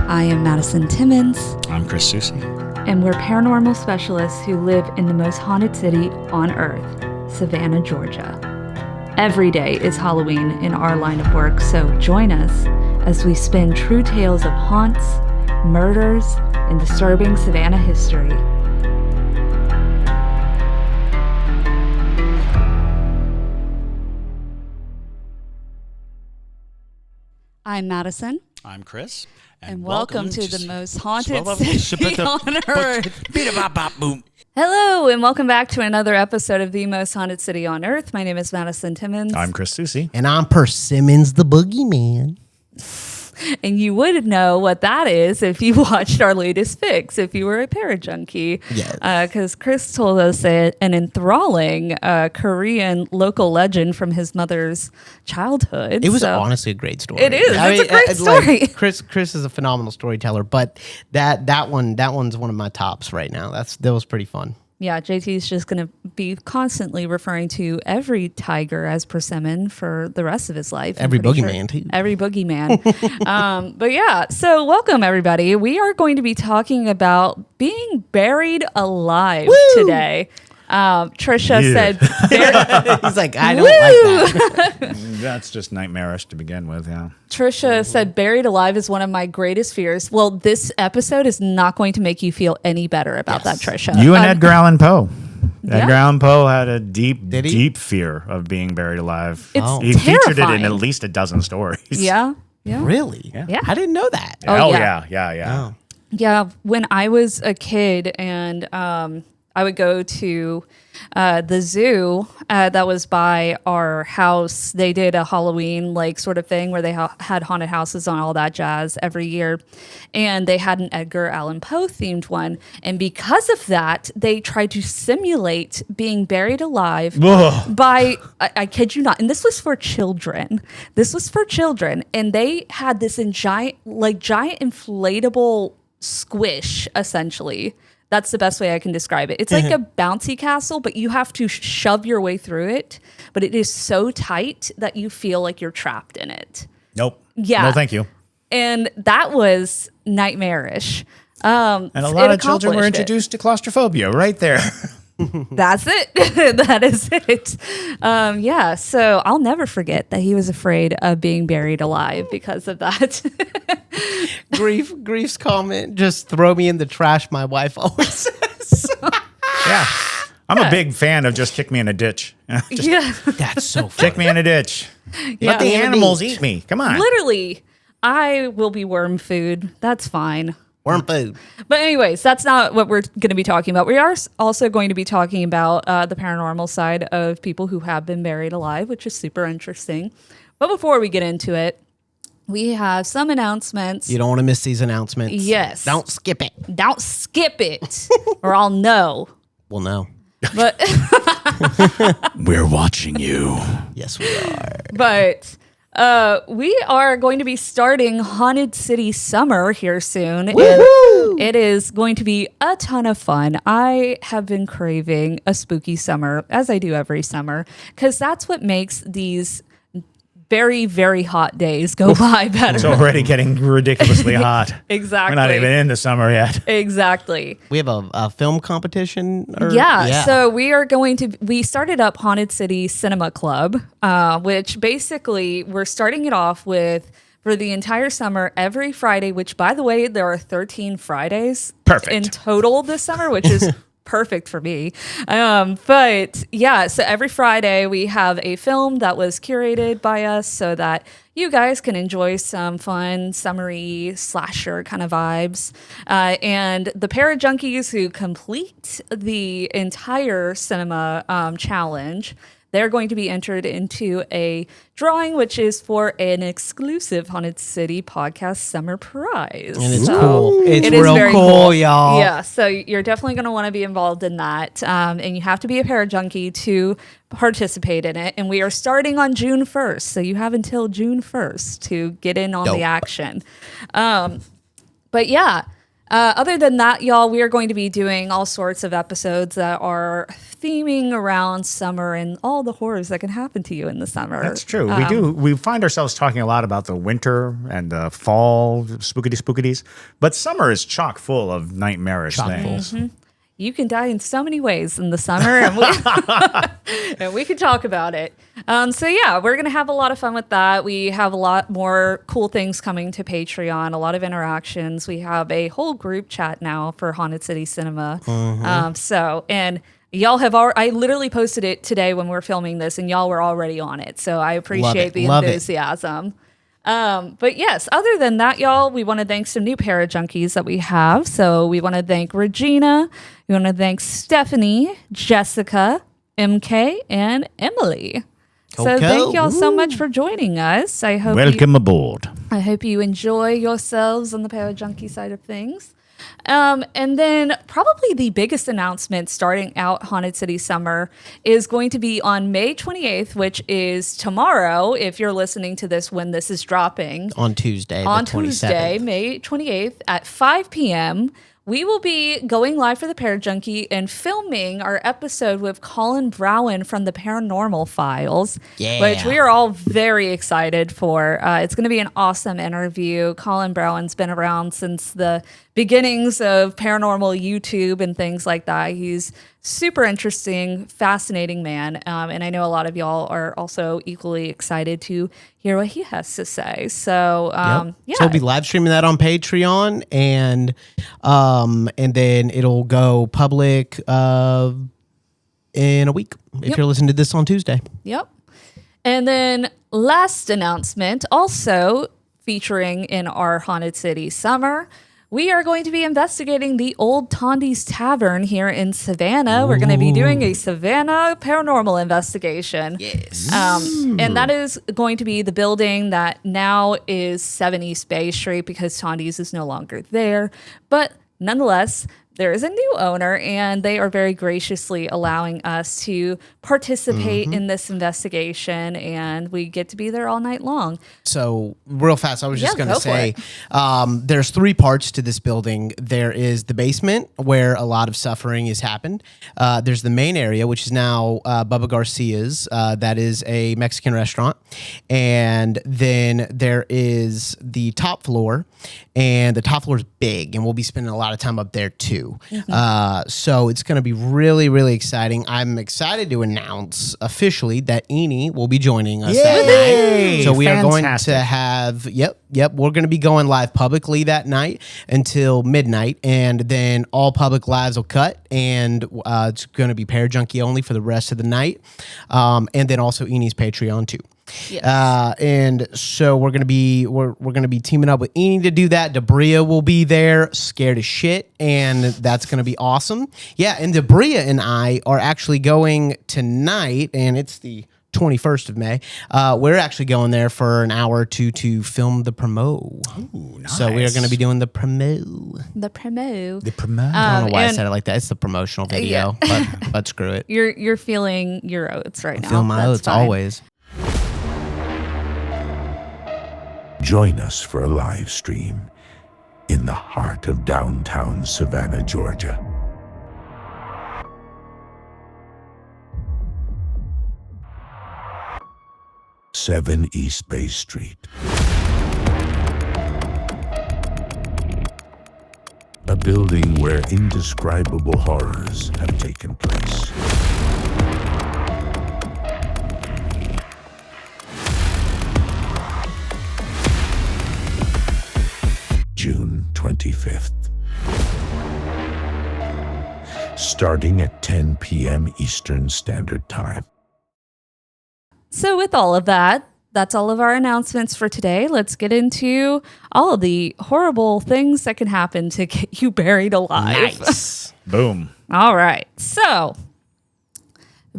I am Madison Timmons. I'm Chris Susi. And we're paranormal specialists who live in the most haunted city on earth, Savannah, Georgia. Every day is Halloween in our line of work, so join us as we spin true tales of haunts, murders, and disturbing Savannah history. I'm Madison. I'm Chris. And welcome to the most haunted city on earth. Hello, and welcome back to another episode of the most haunted city on earth. My name is Madison Timmons. I'm Chris Susi. And I'm Persimmons the Boogeyman. And you would know what that is if you watched our latest fix, if you were a Parajunkie. Yes. Because Chris told us an enthralling Korean local legend from his mother's childhood. It was honestly a great story. It is. It's a great story. Like, Chris is a phenomenal storyteller, but that one's one of my tops right now. That was pretty fun. Yeah, JT's just going to be constantly referring to every tiger as persimmon for the rest of his life. Every boogeyman, too. Every boogeyman. But yeah, so welcome, everybody. We are going to be talking about being buried alive today. Trisha said... He's like, I don't like that. That's just nightmarish to begin with, yeah. Trisha said buried alive is one of my greatest fears. Well, this episode is not going to make you feel any better about that, Trisha. You and Edgar Allan Poe. Yeah. Edgar Allan Poe had a deep fear of being buried alive. He featured it in at least a dozen stories. Yeah. Really? Yeah. I didn't know that. Yeah. Yeah, when I was a kid and I would go to the zoo that was by our house. They did a Halloween sort of thing where they had haunted houses and all that jazz every year. And they had an Edgar Allan Poe themed one. And because of that, they tried to simulate being buried alive by, I kid you not, and this was for children. And they had this giant inflatable squish, essentially. That's the best way I can describe it. It's like a bouncy castle, but you have to shove your way through it. But it is so tight that you feel like you're trapped in it. Nope. Yeah. No, thank you. And that was nightmarish. And a lot of children were introduced to claustrophobia right there. That's it. That is it. Yeah. So I'll never forget that he was afraid of being buried alive because of that. Grief's comment, just throw me in the trash, my wife always says. Yeah. I'm a big fan of just kick me in a ditch. That's so funny. Kick me in a ditch. Let the animals eat me. Come on. Literally, I will be worm food. That's fine. Worm food. But anyways, that's not what we're going to be talking about. We are also going to be talking about the paranormal side of people who have been buried alive, which is super interesting. But before we get into it, we have some announcements. You don't want to miss these announcements. Yes. Don't skip it. Don't skip it, or I'll know. We'll know. But we're watching you. Yes, we are. But we are going to be starting Haunted City Summer here soon. Woo-hoo! And it is going to be a ton of fun. I have been craving a spooky summer, as I do every summer, because that's what makes these very, very hot days go by better. It's already getting ridiculously hot. Exactly. We're not even in the summer yet. Exactly. We have a film competition? Yeah. So we started up Haunted City Cinema Club, which basically we're starting it off with for the entire summer, every Friday, which by the way, there are 13 Fridays in total this summer, which is perfect for me. But yeah, so every Friday we have a film that was curated by us so that you guys can enjoy some fun, summery slasher kind of vibes. And the Parajunkies who complete the entire cinema challenge, they're going to be entered into a drawing, which is for an exclusive Haunted City podcast summer prize. And it's cool. It's real very cool, y'all. Yeah, so you're definitely going to want to be involved in that. And you have to be a Parajunkie to participate in it. And we are starting on June 1st. So you have until June 1st to get in on the action. But yeah. Other than that, y'all, we are going to be doing all sorts of episodes that are theming around summer and all the horrors that can happen to you in the summer. That's true. We find ourselves talking a lot about the winter and the fall spookities, but summer is chock full of nightmarish things. Mm-hmm. You can die in so many ways in the summer, and and we can talk about it. So yeah, we're going to have a lot of fun with that. We have a lot more cool things coming to Patreon, a lot of interactions. We have a whole group chat now for Haunted City Cinema. And y'all have I literally posted it today when we were filming this, and y'all were already on it. So I appreciate the enthusiasm. But yes, other than that, y'all, we want to thank some new Parajunkies that we have. So we want to thank Regina. We want to thank Stephanie, Jessica, MK, and Emily. So thank y'all so much for joining us. Welcome aboard. I hope you enjoy yourselves on the Parajunkie side of things. And then probably the biggest announcement starting out Haunted City Summer is going to be on May 28th, which is tomorrow, if you're listening to this when this is dropping. On Tuesday, Tuesday, May 28th at 5 p.m., we will be going live for the Parajunkie and filming our episode with Colin Browen from the Paranormal Files, which we are all very excited for. It's going to be an awesome interview. Colin Browen's been around since the beginnings of paranormal YouTube and things like that. He's super interesting, fascinating man. And I know a lot of y'all are also equally excited to hear what he has to say. So, So we'll be live streaming that on Patreon, and then it'll go public in a week if you're listening to this on Tuesday. Yep. And then last announcement, also featuring in our Haunted City Summer, we are going to be investigating the old Tondi's Tavern here in Savannah. We're going to be doing a Savannah paranormal investigation. Yes. And that is going to be the building that now is 7 East Bay Street because Tondi's is no longer there. But nonetheless, there is a new owner, and they are very graciously allowing us to participate in this investigation, and we get to be there all night long. So real fast, I was just going to say, there's 3 parts to this building. There is the basement where a lot of suffering has happened. There's the main area, which is now Bubba Garcia's. That is a Mexican restaurant. And then there is the top floor, and the top floor is big, and we'll be spending a lot of time up there too. So it's going to be really, really exciting. I'm excited to announce officially that Eni will be joining us that night. So we are going to have, we're going to be going live publicly that night until midnight, and then all public lives will cut, and it's going to be Parajunkie only for the rest of the night, and then also Eni's Patreon too. Yes. And so we're gonna be teaming up with Eni to do that. Debria will be there, scared as shit, and that's gonna be awesome. Yeah, and Debria and I are actually going tonight, and it's the 21st of May. We're actually going there for an hour or two to film the promo. Ooh, nice. So we are going to be doing the promo. The promo. I don't know why I said it like that. It's the promotional video, but screw it. You're feeling your oats right now. Feel my oats always. Join us for a live stream in the heart of downtown Savannah, Georgia. Seven East Bay Street. A building where indescribable horrors have taken place. June 25th. Starting at 10 p.m. Eastern Standard Time. So with all of that, that's all of our announcements for today. Let's get into all of the horrible things that can happen to get you buried alive. Nice. Boom. All right. So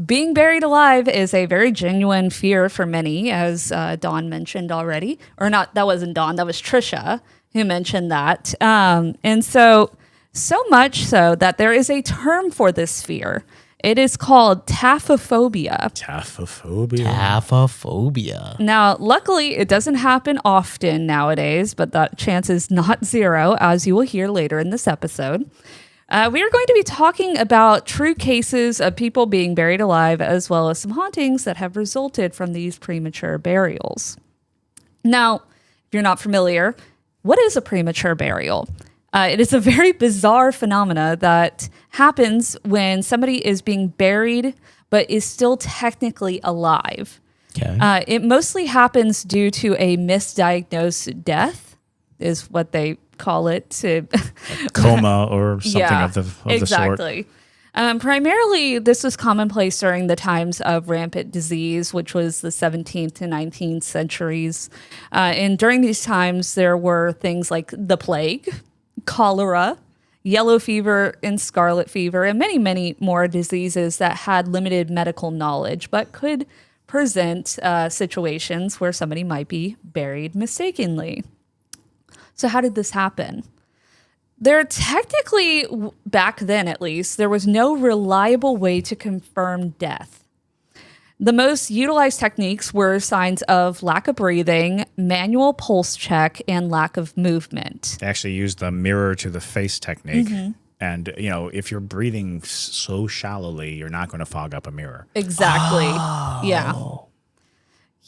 being buried alive is a very genuine fear for many, as Dawn mentioned already. Or not, that wasn't Dawn, that was Trisha who mentioned that. And so much so that there is a term for this fear. It is called taphophobia. Taphophobia. Now, luckily, it doesn't happen often nowadays, but that chance is not zero, as you will hear later in this episode. We are going to be talking about true cases of people being buried alive, as well as some hauntings that have resulted from these premature burials. Now, if you're not familiar, what is a premature burial? It is a very bizarre phenomena that happens when somebody is being buried but is still technically alive. Okay. It mostly happens due to a misdiagnosed death, is what they call it. Coma or something of the sort. Exactly. Primarily, this was commonplace during the times of rampant disease, which was the 17th to 19th centuries. And during these times, there were things like the plague, cholera, yellow fever, and scarlet fever, and many, many more diseases that had limited medical knowledge, but could present situations where somebody might be buried mistakenly. So how did this happen? There technically, back then at least, there was no reliable way to confirm death. The most utilized techniques were signs of lack of breathing, manual pulse check, and lack of movement. They actually used the mirror to the face technique. And, if you're breathing so shallowly, you're not going to fog up a mirror. Exactly. Yeah.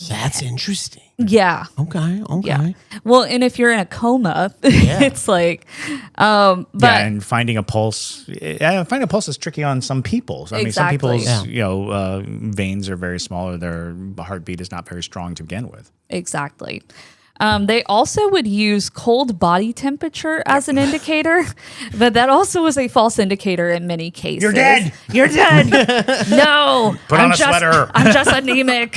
That's interesting. Yeah. Okay. Yeah. Well, and if you're in a coma, it's like, but and finding a pulse is tricky on some people. I mean, some Exactly. people's, veins are very small or their heartbeat is not very strong to begin with. Exactly. They also would use cold body temperature as an indicator, but that also was a false indicator in many cases. You're dead. You're dead. No. Put on a sweater. I'm just anemic.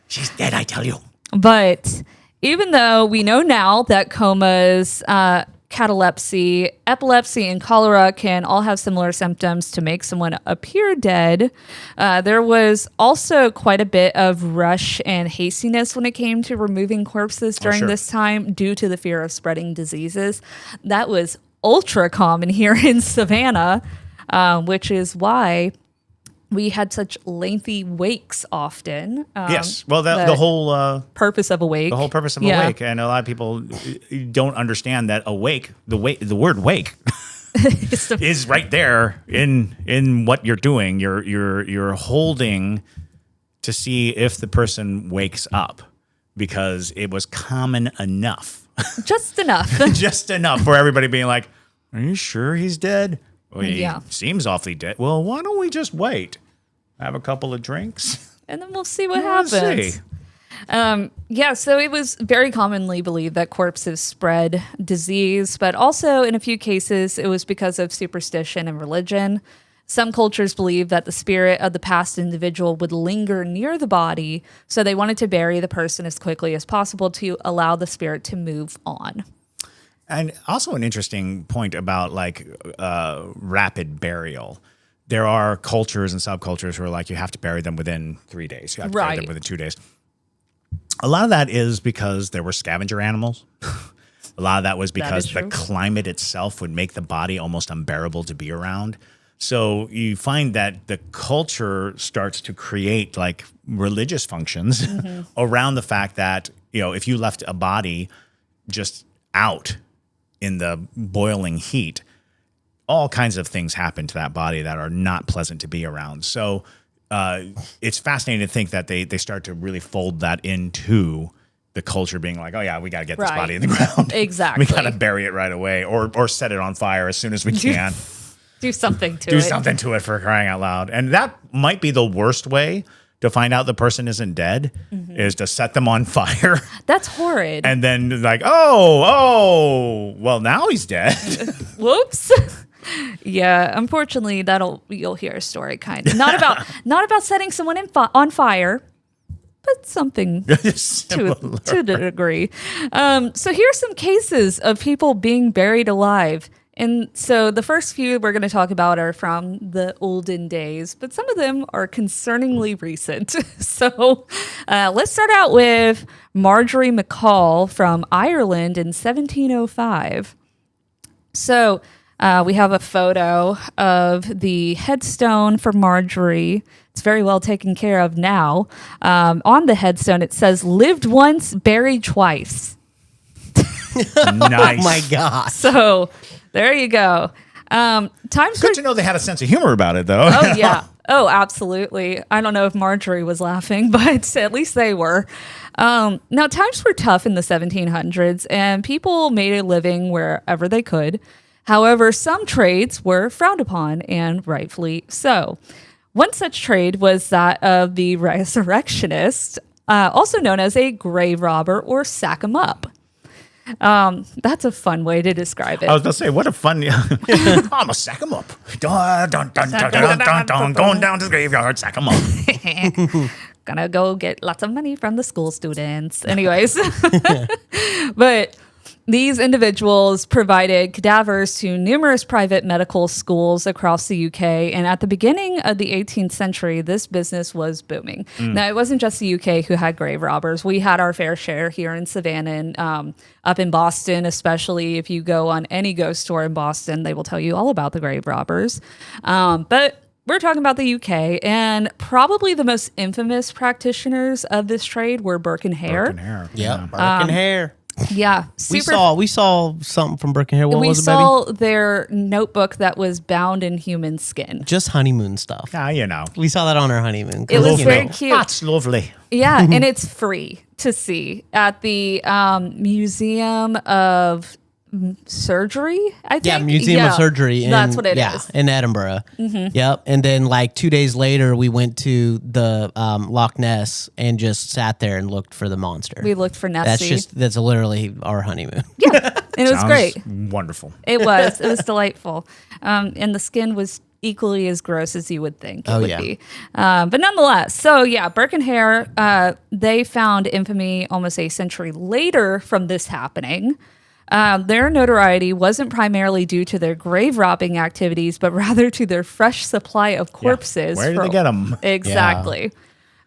She's dead, I tell you. But even though we know now that comas, catalepsy, epilepsy, and cholera can all have similar symptoms to make someone appear dead, there was also quite a bit of rush and hastiness when it came to removing corpses during this time due to the fear of spreading diseases. That was ultra common here in Savannah, which is why we had such lengthy wakes often. Yes. Well, the whole purpose of a wake. The whole purpose of a wake, and a lot of people don't understand that a wake, the word wake, is right there in what you're doing. You're holding to see if the person wakes up, because it was common enough, just enough, just enough for everybody being like, "Are you sure he's dead?" Well, he Yeah. seems awfully dead. Well, why don't we just wait? Have a couple of drinks? and then we'll see what We'll happens. see. So it was very commonly believed that corpses spread disease, but also in a few cases, it was because of superstition and religion. Some cultures believed that the spirit of the past individual would linger near the body, so they wanted to bury the person as quickly as possible to allow the spirit to move on. And also an interesting point about rapid burial. There are cultures and subcultures who are like, you have to bury them within 3 days. You have to bury them within 2 days. A lot of that is because there were scavenger animals. A lot of that was because the climate itself would make the body almost unbearable to be around. So you find that the culture starts to create like religious functions around the fact that, if you left a body just out in the boiling heat, all kinds of things happen to that body that are not pleasant to be around. So it's fascinating to think that they start to really fold that into the culture, being like, oh yeah, we got to get this body in the ground. Exactly. We got to bury it right away, or set it on fire as soon as we can. Do something to it. Do something to it, for crying out loud. And that might be the worst way to find out the person isn't dead, is to set them on fire. That's horrid. And then like, well, now he's dead. Whoops. Yeah, unfortunately, you'll hear a story kind of not about setting someone on fire, but something to the degree. So here's some cases of people being buried alive. And so the first few we're going to talk about are from the olden days, but some of them are concerningly recent. So let's start out with Marjorie McCall from Ireland in 1705. So we have a photo of the headstone for Marjorie. It's very well taken care of now. On the headstone, it says, "Lived once, buried twice." Nice. Oh my God. So there you go. Times Good to know they had a sense of humor about it, though. Oh, yeah. Oh, absolutely. I don't know if Marjorie was laughing, but at least they were. Now, times were tough in the 1700s, and people made a living wherever they could. However, some trades were frowned upon, and rightfully so. One such trade was that of the resurrectionist, also known as a grave robber or sack 'em up. That's a fun way to describe it. I was going to say, what a fun... I'm going to sack him up. Dun, dun, dun, dun, dun, dun, dun, going down to the graveyard, sack him up. Gonna go get lots of money from the school students. Anyways. But these individuals provided cadavers to numerous private medical schools across the UK. And at the beginning of the 18th century, this business was booming. Now, it wasn't just the UK who had grave robbers. We had our fair share here in Savannah and up in Boston, especially if you go on any ghost tour in Boston, they will tell you all about the grave robbers. But we're talking about the UK, and probably the most infamous practitioners of this trade were Burke and Hare. Burke and Hare. Yeah, Burke and Hare. Yeah, We saw something from Burke and Hare. What we was it, saw baby? their notebook that was bound in human skin. Just honeymoon stuff. Ah, you know. We saw that on our honeymoon. It was You very know. cute. That's lovely. Yeah, and it's free to see at the Museum of Surgery, I think. Yeah, Museum of Surgery. That's what it is. In Edinburgh. Mm-hmm. Yep. And then like 2 days later, we went to the Loch Ness and just sat there and looked for the monster. We looked for Nessie. That's literally our honeymoon. Yeah, and it was Sounds great. wonderful. It was delightful. And the skin was equally as gross as you would think it would be. But nonetheless, so yeah, Burke and Hare, they found infamy almost a century later from this happening. Their notoriety wasn't primarily due to their grave robbing activities, but rather to their fresh supply of corpses. Where did they get them? Exactly.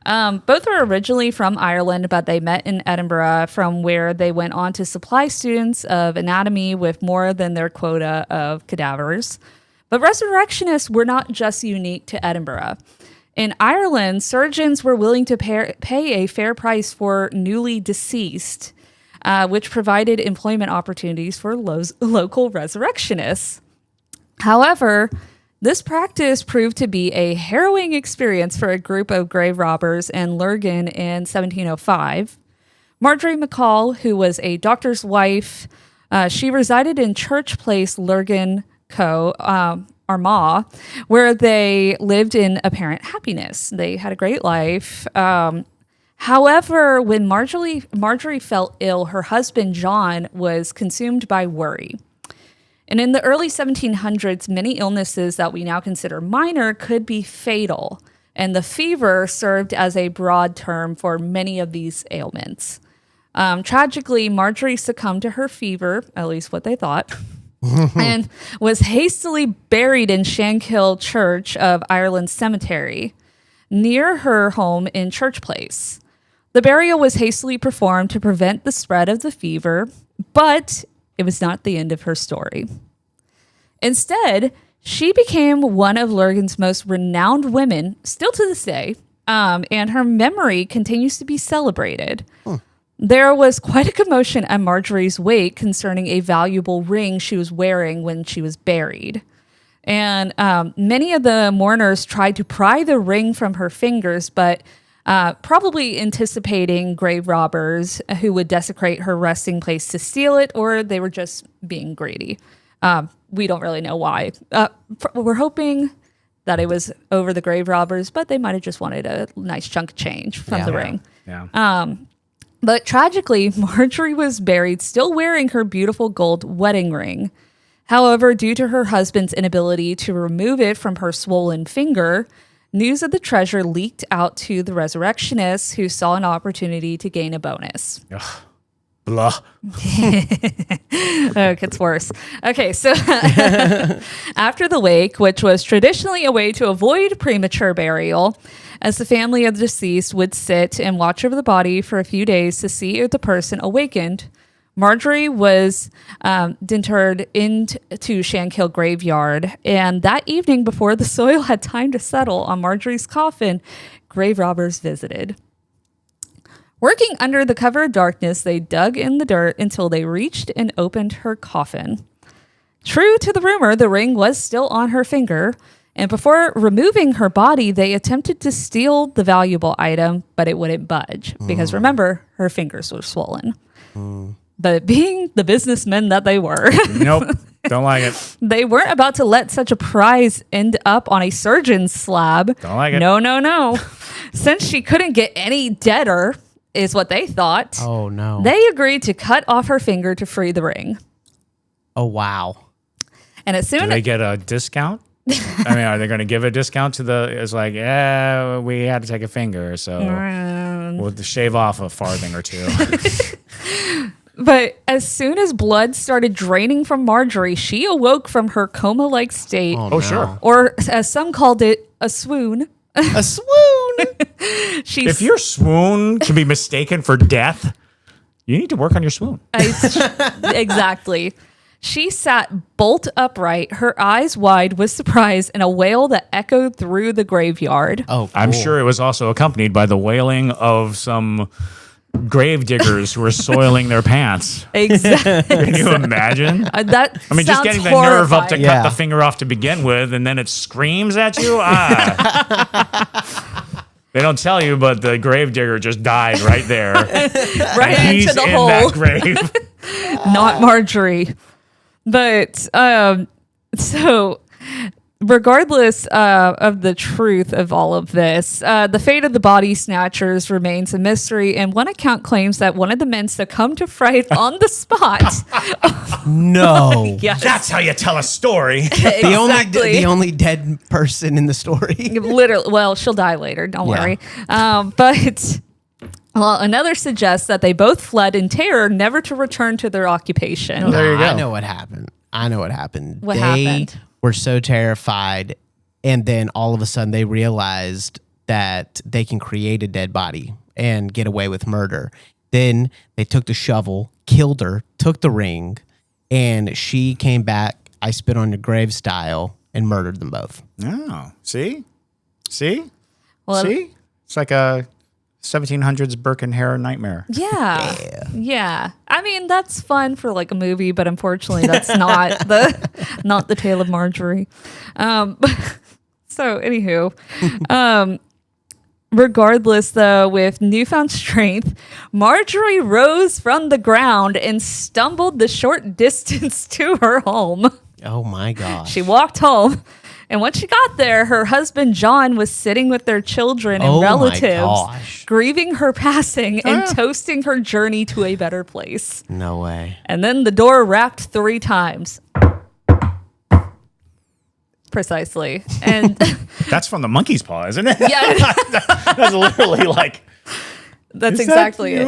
Both were originally from Ireland, but they met in Edinburgh, from where they went on to supply students of anatomy with more than their quota of cadavers. But resurrectionists were not just unique to Edinburgh. In Ireland, surgeons were willing to pay a fair price for newly deceased, which provided employment opportunities for local resurrectionists. However, this practice proved to be a harrowing experience for a group of grave robbers in Lurgan in 1705. Marjorie McCall, who was a doctor's wife, she resided in Church Place, Lurgan, Armagh, where they lived in apparent happiness. They had a great life. However, when Marjorie fell ill, her husband, John, was consumed by worry. And in the early 1700s, many illnesses that we now consider minor could be fatal. And the fever served as a broad term for many of these ailments. Tragically, Marjorie succumbed to her fever, at least what they thought, and was hastily buried in Shankill Church of Ireland Cemetery, near her home in Church Place. The burial was hastily performed to prevent the spread of the fever, but it was not the end of her story. Instead, she became one of Lurgan's most renowned women, still to this day, and her memory continues to be celebrated. There was quite a commotion at Marjorie's wake concerning a valuable ring she was wearing when she was buried. And many of the mourners tried to pry the ring from her fingers, but probably anticipating grave robbers who would desecrate her resting place to steal it, or they were just being greedy. We don't really know why. We're hoping that it was over the grave robbers, but they might have just wanted a nice chunk of change from the ring. Yeah. But tragically, Marjorie was buried still wearing her beautiful gold wedding ring. However, due to her husband's inability to remove it from her swollen finger, news of the treasure leaked out to the resurrectionists, who saw an opportunity to gain a bonus. Ugh. Blah. It gets worse. Okay, so after the wake, which was traditionally a way to avoid premature burial, as the family of the deceased would sit and watch over the body for a few days to see if the person awakened, Marjorie was interred into Shankill graveyard, and that evening, before the soil had time to settle on Marjorie's coffin, grave robbers visited. Working under the cover of darkness, they dug in the dirt until they reached and opened her coffin. True to the rumor, the ring was still on her finger, and before removing her body, they attempted to steal the valuable item, but it wouldn't budge because remember, her fingers were swollen. But being the businessmen that they were, Nope. Don't like it. they weren't about to let such a prize end up on a surgeon's slab. Don't like it. No. Since she couldn't get any deader, is what they thought. Oh, no. They agreed to cut off her finger to free the ring. Oh, wow. And as soon Do as they get a discount? I mean, are they going to give a discount to the? It's like, yeah, we had to take a finger, so we'll shave off a farthing or two. But as soon as blood started draining from Marjorie, she awoke from her coma-like state. Oh, sure. Or as some called it, a swoon. A swoon. If your swoon can be mistaken for death, you need to work on your swoon. Exactly. She sat bolt upright, her eyes wide with surprise, in a wail that echoed through the graveyard. Oh, cool. I'm sure it was also accompanied by the wailing of some grave diggers who were soiling their pants. Exactly. Can you imagine? That I mean, just sounds getting the nerve up to horrifying. cut the finger off to begin with, and then it screams at you. They don't tell you, but the grave digger just died right there. Right He's into the in hole. that grave. Not Marjorie. But so regardless of the truth of all of this, the fate of the body snatchers remains a mystery, and one account claims that one of the men succumbed to fright on the spot. No. Yes. That's how you tell a story. Exactly. The only dead person in the story. Literally, well, she'll die later. Don't worry. But another suggests that they both fled in terror, never to return to their occupation. There you go. I know what happened. What they happened? were so terrified, and then all of a sudden they realized that they can create a dead body and get away with murder. Then they took the shovel, killed her, took the ring, and she came back, I spit on your grave style, and murdered them both. Oh, see? Well, See? It's like a 1700s Birkin hair nightmare. Yeah. I mean, that's fun for like a movie, but unfortunately, that's not the tale of Marjorie. So, anywho, regardless, though, with newfound strength, Marjorie rose from the ground and stumbled the short distance to her home. Oh my gosh. She walked home. And once she got there, her husband, John, was sitting with their children and relatives, grieving her passing and toasting her journey to a better place. No way. And then the door rapped 3 times. Precisely. And That's from the monkey's paw, isn't it? yeah, That's literally like, that's is exactly that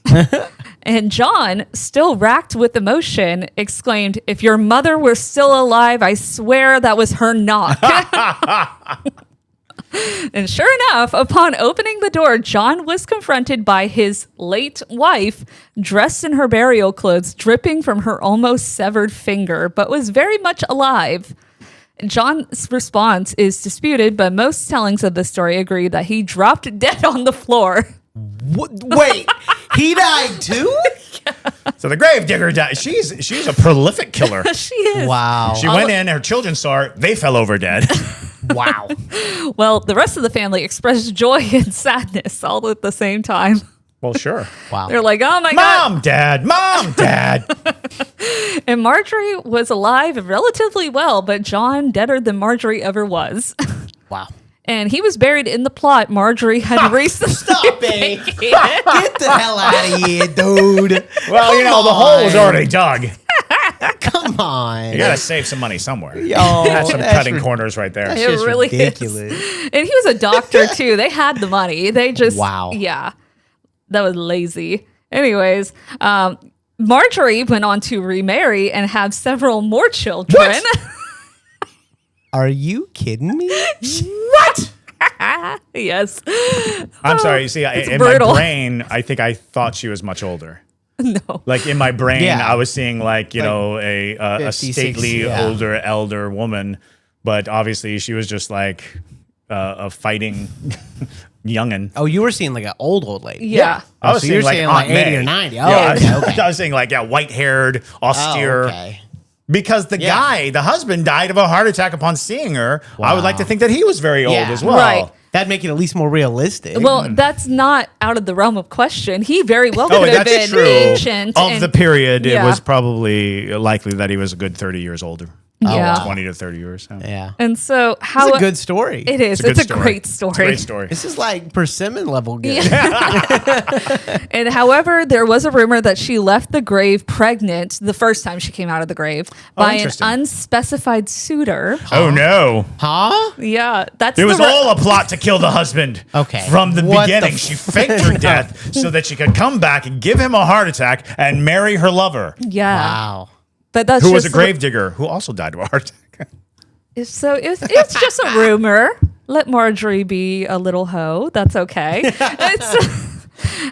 it. you? And John, still racked with emotion, exclaimed, "If your mother were still alive, I swear that was her knock." And sure enough, upon opening the door, John was confronted by his late wife, dressed in her burial clothes, dripping from her almost severed finger, but was very much alive. John's response is disputed, but most tellings of the story agree that he dropped dead on the floor. Wait, he died too? So the grave digger died. She's a prolific killer. She is. Wow. She went in, her children saw her, they fell over dead. Wow. Well, the rest of the family expressed joy and sadness all at the same time. Well, sure. Wow. They're like, "Oh my God." Mom, Dad. And Marjorie was alive and relatively well, but John deader than Marjorie ever was. Wow. And he was buried in the plot Marjorie had recently. Stop it. Get the hell out of here, dude. Well, the hole was already dug. Come on. You got to save some money somewhere. Oh, That's some cutting corners right there. That's It just really ridiculous. is. And he was a doctor too. They had the money. They just Wow. Yeah. That was lazy. Anyways, Marjorie went on to remarry and have several more children. Are you kidding me? What? Yes. I'm sorry. You see, in brutal. my brain, I think I thought she was much older. No. Like in my brain, Yeah. I was seeing a 50, stately 60, yeah. elder woman, but obviously she was just like a fighting youngin. Oh, you were seeing like an old lady. Yeah. I was so you're saying like Aunt 80 May. or 90. Oh, Yeah, okay. I was saying like, white-haired, austere. Oh, okay. Because the guy, the husband, died of a heart attack upon seeing her. Wow. I would like to think that he was very old as well. Right. That'd make it at least more realistic. Well, that's not out of the realm of question. He very well could have that's been true. ancient. Of the period, it Yeah. was probably likely that he was a good 30 years older. Yeah. 20 to 30 years. So. yeah. And so how It's a good story. It is. It's a good great It's a story. great story. This is like persimmon level good. And however, there was a rumor that she left the grave pregnant the first time she came out of the grave by an interesting. unspecified suitor. Oh, no. Huh? Yeah, that's It was the all a plot to kill the husband. Okay. From the What the beginning, she faked her death so that she could come back and give him a heart attack and marry her lover, Yeah, Wow. but that's who was a just gravedigger who also died of a heart attack. So it's just a rumor. Let Marjorie be a little hoe. That's okay.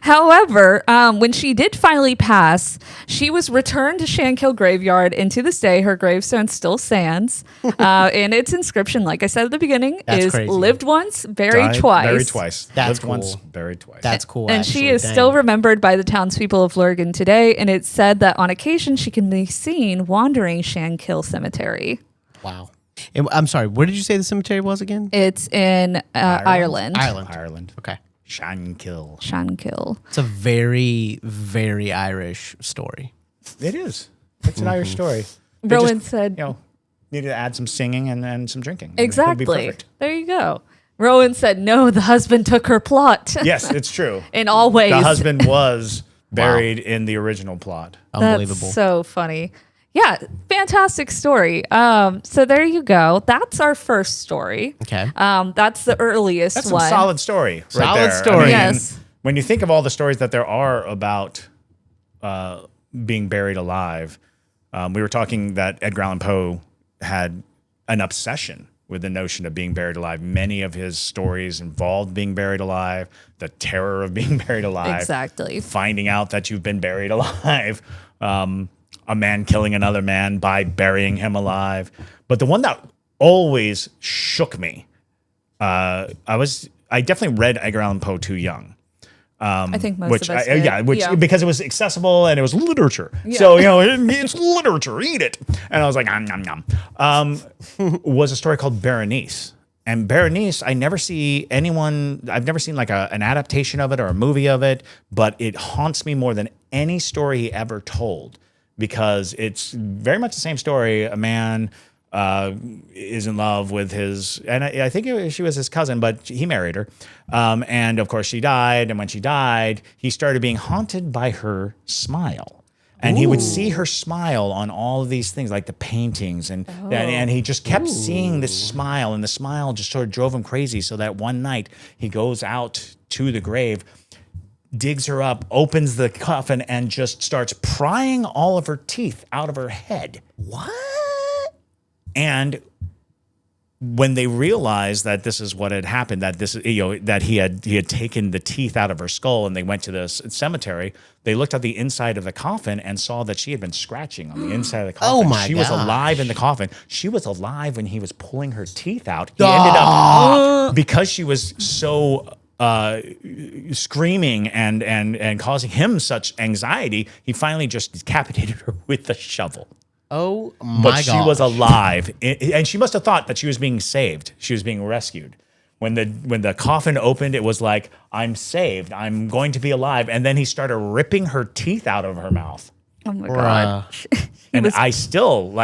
However, when she did finally pass, she was returned to Shankill Graveyard, and to this day, her gravestone still stands. And its inscription, like I said at the beginning, That's is crazy. "Lived once, buried Died, twice." Buried twice. That's Lived cool. once, buried twice. That's cool. And actually. she is Dang. still remembered by the townspeople of Lurgan today. And it's said that on occasion she can be seen wandering Shankill Cemetery. Wow. And I'm sorry, where did you say the cemetery was again? It's in Ireland. Ireland. Okay. Shankill. Shankill. It's a very, very Irish story. It is. It's an Irish story. They Rowan just, said, needed to add some singing and some drinking. And it would be exactly. perfect. There you go. Rowan said, no, the husband took her plot. Yes, it's true. In all ways. The husband was buried in the original plot. Unbelievable. That's so funny. Yeah, fantastic story. So there you go. That's our first story. Okay. That's the earliest That's one. some solid story right Solid there. story. Yes. When you think of all the stories that there are about being buried alive, we were talking that Edgar Allan Poe had an obsession with the notion of being buried alive. Many of his stories involved being buried alive, the terror of being buried alive. Exactly. Finding out that you've been buried alive. A man killing another man by burying him alive. But the one that always shook me, I definitely read Edgar Allan Poe too young. I think most of us did. Because it was accessible and it was literature. Yeah. So, it's literature, eat it. And I was like, nom. Was a story called Berenice. And Berenice, I've never seen like an adaptation of it or a movie of it, but it haunts me more than any story he ever told. Because it's very much the same story. A man is in love with his, and I think she was his cousin, but he married her. And of course she died. And when she died, he started being haunted by her smile. And he would see her smile on all of these things, like the paintings. And he just kept seeing this smile. And the smile just sort of drove him crazy. So that one night he goes out to the grave, digs her up, opens the coffin, and just starts prying all of her teeth out of her head. What? And when they realized that this is what had happened, that that he had taken the teeth out of her skull, and they went to the cemetery, they looked at the inside of the coffin and saw that she had been scratching on the inside of the coffin. Oh my She was gosh. alive in the coffin. She was alive when he was pulling her teeth out. He ended up, because she was so screaming and causing him such anxiety, he finally just decapitated her with a shovel. Oh my But god! she was alive, and she must have thought that she was being saved. She was being rescued. When the coffin opened, it was like, I'm saved. I'm going to be alive. And then he started ripping her teeth out of her mouth. Oh my God. And I still,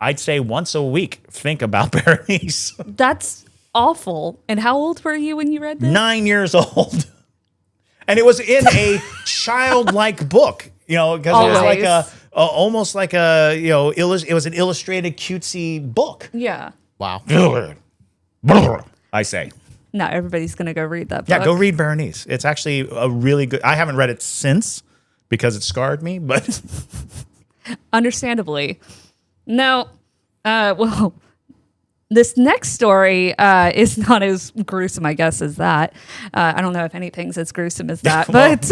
I'd say once a week, think about Berenice. That's awful. And how old were you when you read this? 9 years old. And it was in a childlike book, because it was like almost like it was an illustrated cutesy book. Yeah. Wow. I say. Not everybody's going to go read that book. Yeah, go read Berenice. It's actually a really good. I haven't read it since because it scarred me, but Understandably. No, this next story is not as gruesome, I guess, as that. I don't know if anything's as gruesome as that, but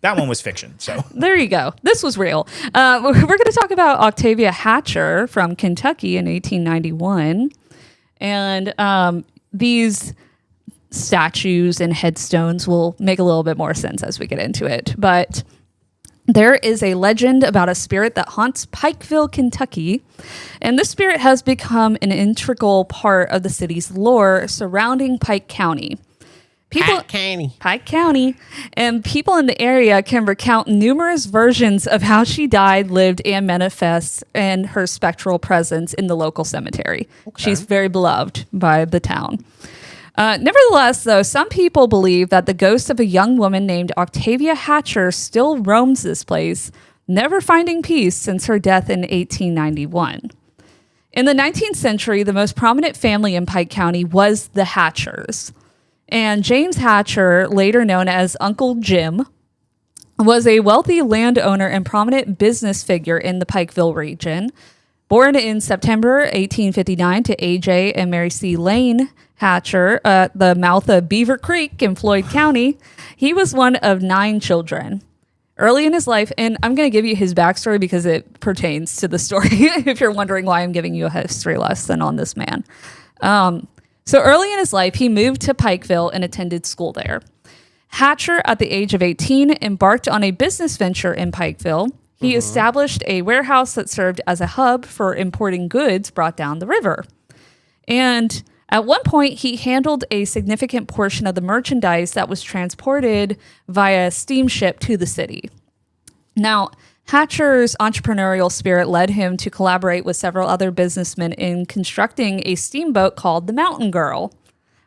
that one was fiction. So there you go. This was real. We're going to talk about Octavia Hatcher from Kentucky in 1891. And these statues and headstones will make a little bit more sense as we get into it. But there is a legend about a spirit that haunts Pikeville, Kentucky, and this spirit has become an integral part of the city's lore surrounding Pike County. Pike County. And people in the area can recount numerous versions of how she died, lived, and manifests in her spectral presence in the local cemetery. Okay. She's very beloved by the town. Nevertheless, though, some people believe that the ghost of a young woman named Octavia Hatcher still roams this place, never finding peace since her death in 1891. In the 19th century, the most prominent family in Pike County was the Hatchers. And James Hatcher, later known as Uncle Jim, was a wealthy landowner and prominent business figure in the Pikeville region. Born in September 1859 to A.J. and Mary C. Lane Hatcher at the mouth of Beaver Creek in Floyd County, he was one of 9 children. Early in his life, and I'm going to give you his backstory because it pertains to the story, if you're wondering why I'm giving you a history lesson on this man. So early in his life, he moved to Pikeville and attended school there. Hatcher, at the age of 18, embarked on a business venture in Pikeville. He established a warehouse that served as a hub for importing goods brought down the river. And at one point, he handled a significant portion of the merchandise that was transported via steamship to the city. Now, Hatcher's entrepreneurial spirit led him to collaborate with several other businessmen in constructing a steamboat called the Mountain Girl,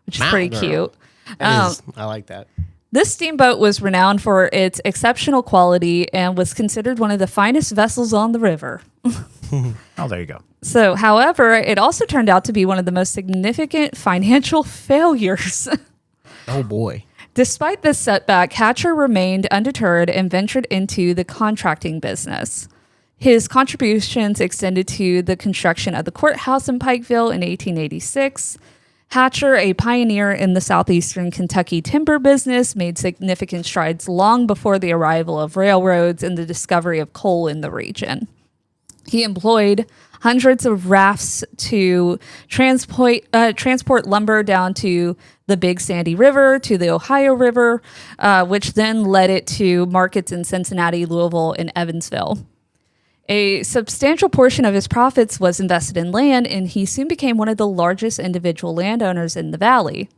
which is pretty cute. I like that. This steamboat was renowned for its exceptional quality and was considered one of the finest vessels on the river. Oh, there you go. So, however, it also turned out to be one of the most significant financial failures. Oh, boy. Despite this setback, Hatcher remained undeterred and ventured into the contracting business. His contributions extended to the construction of the courthouse in Pikeville in 1886. Hatcher, a pioneer in the southeastern Kentucky timber business, made significant strides long before the arrival of railroads and the discovery of coal in the region. He employed hundreds of rafts to transport lumber down to the Big Sandy River, to the Ohio River, which then led it to markets in Cincinnati, Louisville, and Evansville. A substantial portion of his profits was invested in land, and he soon became one of the largest individual landowners in the valley.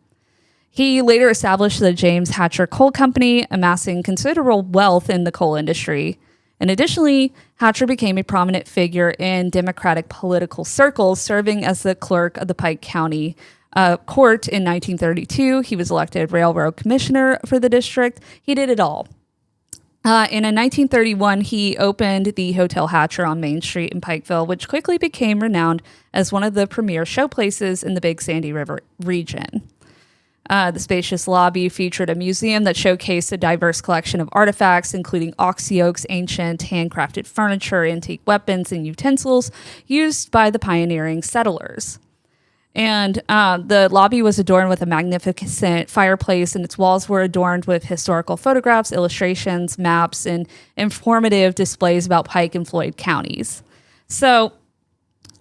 He later established the James Hatcher Coal Company, amassing considerable wealth in the coal industry. And additionally, Hatcher became a prominent figure in Democratic political circles, serving as the clerk of the Pike County Court in 1932. He was elected railroad commissioner for the district. He did it all. In 1931, he opened the Hotel Hatcher on Main Street in Pikeville, which quickly became renowned as one of the premier showplaces in the Big Sandy River region. The spacious lobby featured a museum that showcased a diverse collection of artifacts, including ox yokes, ancient handcrafted furniture, antique weapons, and utensils used by the pioneering settlers. And the lobby was adorned with a magnificent fireplace, and its walls were adorned with historical photographs, illustrations, maps, and informative displays about Pike and Floyd counties. So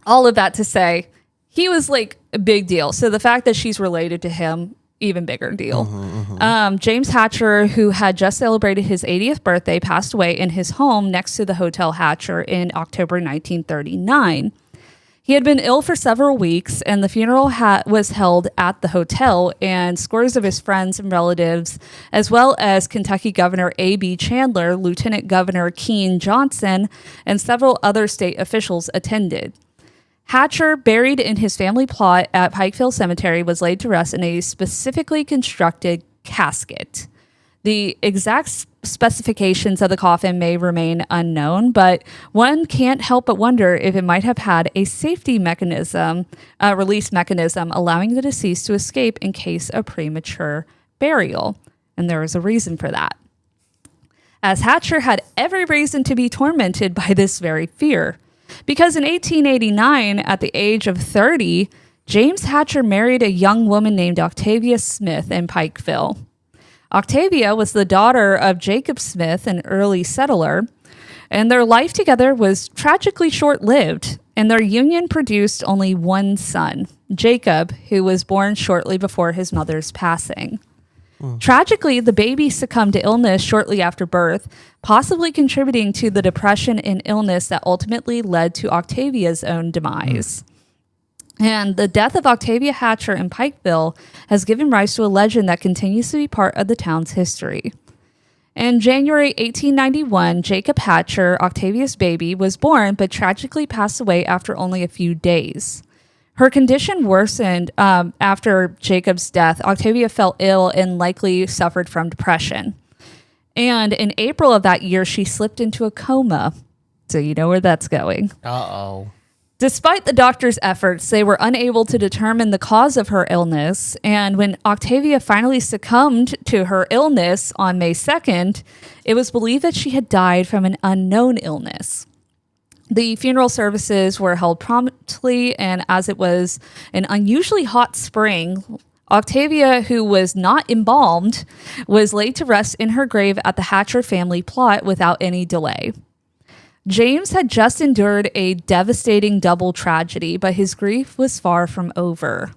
all of that to say, he was like a big deal. So the fact that she's related to him, even bigger deal. James Hatcher, who had just celebrated his 80th birthday, passed away in his home next to the Hotel Hatcher in October 1939. He had been ill for several weeks, and the funeral was held at the hotel, and scores of his friends and relatives, as well as Kentucky Governor A.B. Chandler, Lieutenant Governor Keene Johnson, and several other state officials attended. Hatcher, buried in his family plot at Pikeville Cemetery, was laid to rest in a specifically constructed casket. The exact specifications of the coffin may remain unknown, but one can't help but wonder if it might have had a safety mechanism, a release mechanism, allowing the deceased to escape in case of premature burial. And there is a reason for that, as Hatcher had every reason to be tormented by this very fear. Because in 1889, at the age of 30, James Hatcher married a young woman named Octavia Smith in Pikeville. Octavia was the daughter of Jacob Smith, an early settler, and their life together was tragically short-lived. and their union produced only one son, Jacob, who was born shortly before his mother's passing. Tragically, the baby succumbed to illness shortly after birth, possibly contributing to the depression and illness that ultimately led to Octavia's own demise. And the death of Octavia Hatcher in Pikeville has given rise to a legend that continues to be part of the town's history. In January 1891, Jacob Hatcher, Octavia's baby, was born but tragically passed away after only a few days. Her condition worsened after Jacob's death. Octavia fell ill and likely suffered from depression. And in April of that year, she slipped into a coma. So you know where that's going. Uh-oh. Despite the doctor's efforts, they were unable to determine the cause of her illness. And when Octavia finally succumbed to her illness on May 2nd, it was believed that she had died from an unknown illness. The funeral services were held promptly, and as it was an unusually hot spring, Octavia, who was not embalmed, was laid to rest in her grave at the Hatcher family plot without any delay. James had just endured a devastating double tragedy, but his grief was far from over.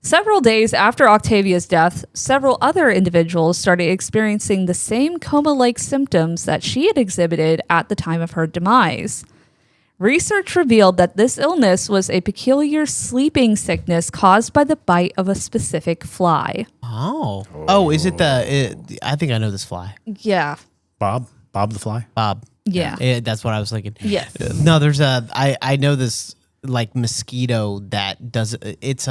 Several days after Octavia's death, several other individuals started experiencing the same coma-like symptoms that she had exhibited at the time of her demise. Research revealed that this illness was a peculiar sleeping sickness caused by the bite of a specific fly. Oh, is it I think I know this fly. Yeah. Bob the fly? Bob. Yeah. That's what I was thinking. Yes. No, there's I know this like mosquito that does, it's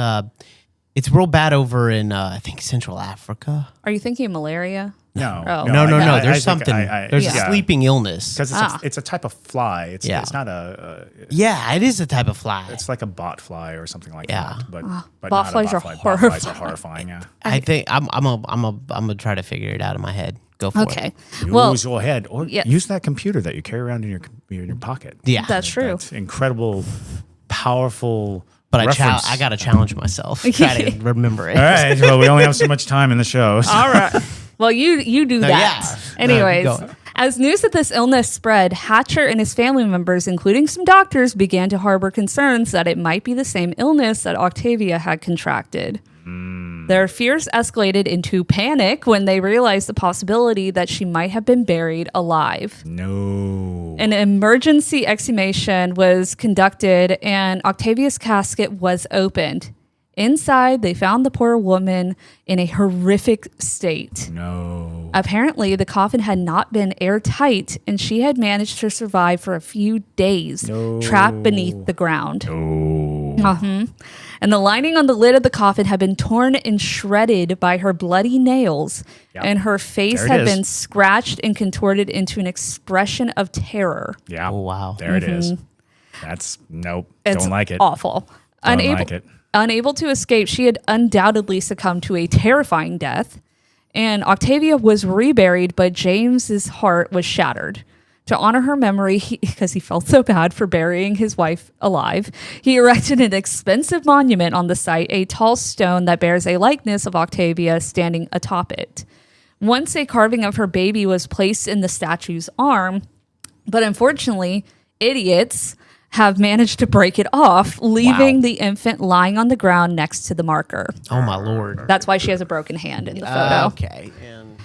real bad over in, I think Central Africa. Are you thinking malaria? No. Oh. No. There's I something. think There's a sleeping illness. Because it's a type of fly. It's not a. Yeah, it is a type of fly. It's like a bot fly or something like Yeah. that. But Bot not flies a are bot fly. Bot horrifying. flies are horrifying. Yeah. I think I'm gonna try to figure it out in my head. Go for it. Okay. Use your head or yeah. use that computer that you carry around in your pocket. Yeah, That's true. That's incredible, powerful. But reference. I got to challenge myself. Try to remember it. All right. Well, we only have so much time in the show. So. All right. Well, you do that. Yeah. Anyways, Go. as news of this illness spread, Hatcher and his family members, including some doctors, began to harbor concerns that it might be the same illness that Octavia had contracted. Their fears escalated into panic when they realized the possibility that she might have been buried alive. No. An emergency exhumation was conducted and Octavia's casket was opened. Inside, they found the poor woman in a horrific state. No. Apparently, the coffin had not been airtight and she had managed to survive for a few days, trapped beneath the ground. No. And the lining on the lid of the coffin had been torn and shredded by her bloody nails, and her face had been scratched and contorted into an expression of terror. Yeah. Oh, wow. There it is. That's nope. It's Don't like it. Awful. Don't like it. Unable to escape, she had undoubtedly succumbed to a terrifying death, and Octavia was reburied, but James's heart was shattered. To honor her memory, because he felt so bad for burying his wife alive, he erected an expensive monument on the site, a tall stone that bears a likeness of Octavia standing atop it. Once a carving of her baby was placed in the statue's arm, but unfortunately, idiots have managed to break it off, leaving the infant lying on the ground next to the marker. Oh, my Lord. That's why she has a broken hand in the photo. Okay. And,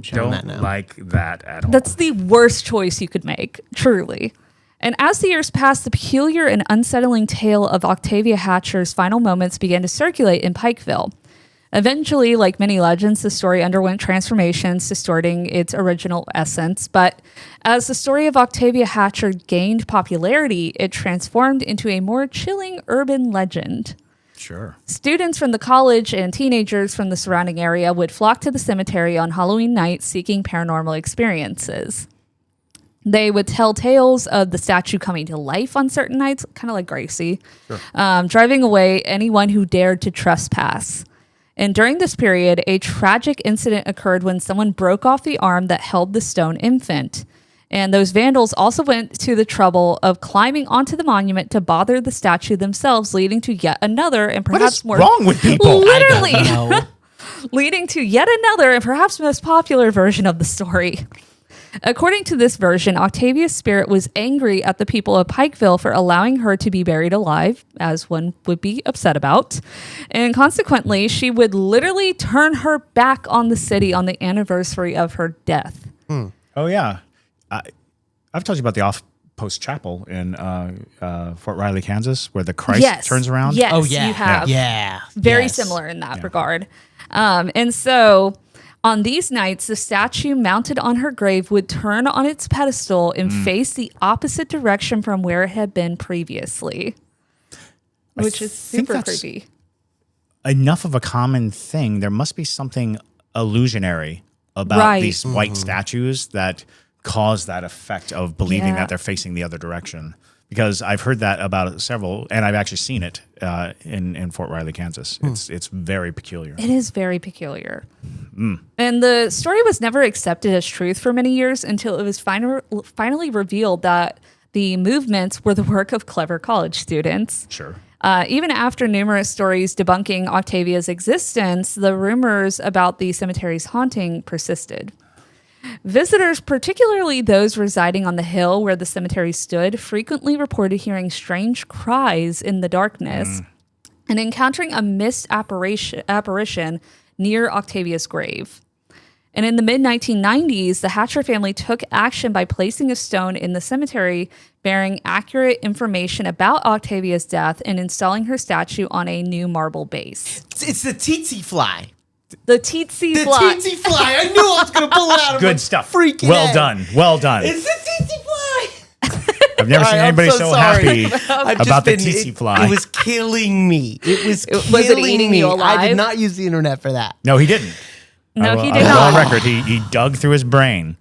Don't like that at all. That's the worst choice you could make, truly. And as the years passed, the peculiar and unsettling tale of Octavia Hatcher's final moments began to circulate in Pikeville. Eventually, like many legends, the story underwent transformations, distorting its original essence. But as the story of Octavia Hatcher gained popularity, it transformed into a more chilling urban legend. Sure. Students from the college and teenagers from the surrounding area would flock to the cemetery on Halloween night seeking paranormal experiences. They would tell tales of the statue coming to life on certain nights, kind of like Gracie, driving away anyone who dared to trespass. And during this period, a tragic incident occurred when someone broke off the arm that held the stone infant. And those vandals also went to the trouble of climbing onto the monument to bother the statue themselves, leading to yet another and perhaps what is wrong with people? Literally, leading to yet another and perhaps most popular version of the story. According to this version, Octavia's spirit was angry at the people of Pikeville for allowing her to be buried alive, as one would be upset about. And consequently, she would literally turn her back on the city on the anniversary of her death. Oh, yeah. I've told you about the Off-Post Chapel in Fort Riley, Kansas, where the Christ turns around. Yes, Oh, yeah. you have. Yeah. Very Yes. similar in that regard. And so on these nights, the statue mounted on her grave would turn on its pedestal and face the opposite direction from where it had been previously, which is super creepy. Enough of a common thing. There must be something illusionary about these white statues that cause that effect of believing that they're facing the other direction. Because I've heard that about several, and I've actually seen it in Fort Riley, Kansas. It's very peculiar. It is very peculiar. And the story was never accepted as truth for many years until it was finally revealed that the movements were the work of clever college students. Sure. Even after numerous stories debunking Octavia's existence, the rumors about the cemetery's haunting persisted. Visitors, particularly those residing on the hill where the cemetery stood, frequently reported hearing strange cries in the darkness and encountering a mist apparition near Octavia's grave. And in the mid-1990s, the Hatcher family took action by placing a stone in the cemetery bearing accurate information about Octavia's death and installing her statue on a new marble base. It's the tsetse fly. The tsetse The fly. tsetse fly. I knew I was going to pull it out of my Good stuff. freaking Well head. done. Well done. It's the tsetse fly. I've never seen anybody so happy I've about the just tsetse fly. It was killing me. It was Was it killing eating me. you I alive? did not use the internet for that. No, he didn't. No, he I did will on not. record, he dug through his brain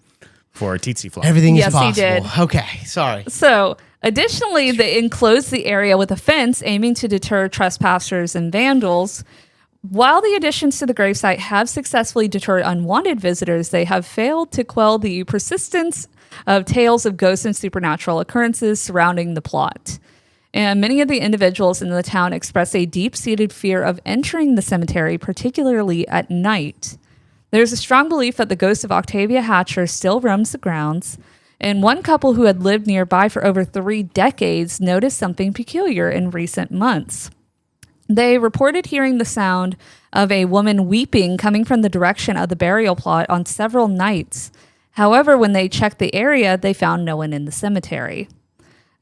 for a tsetse fly. Everything Yes, is he possible. did. Okay, sorry. So, additionally, they enclosed the area with a fence aiming to deter trespassers and vandals. While the additions to the gravesite have successfully deterred unwanted visitors, they have failed to quell the persistence of tales of ghosts and supernatural occurrences surrounding the plot. And many of the individuals in the town express a deep-seated fear of entering the cemetery, particularly at night. There's a strong belief that the ghost of Octavia Hatcher still roams the grounds, and one couple who had lived nearby for over 3 decades noticed something peculiar in recent months. They reported hearing the sound of a woman weeping coming from the direction of the burial plot on several nights. However, when they checked the area, they found no one in the cemetery.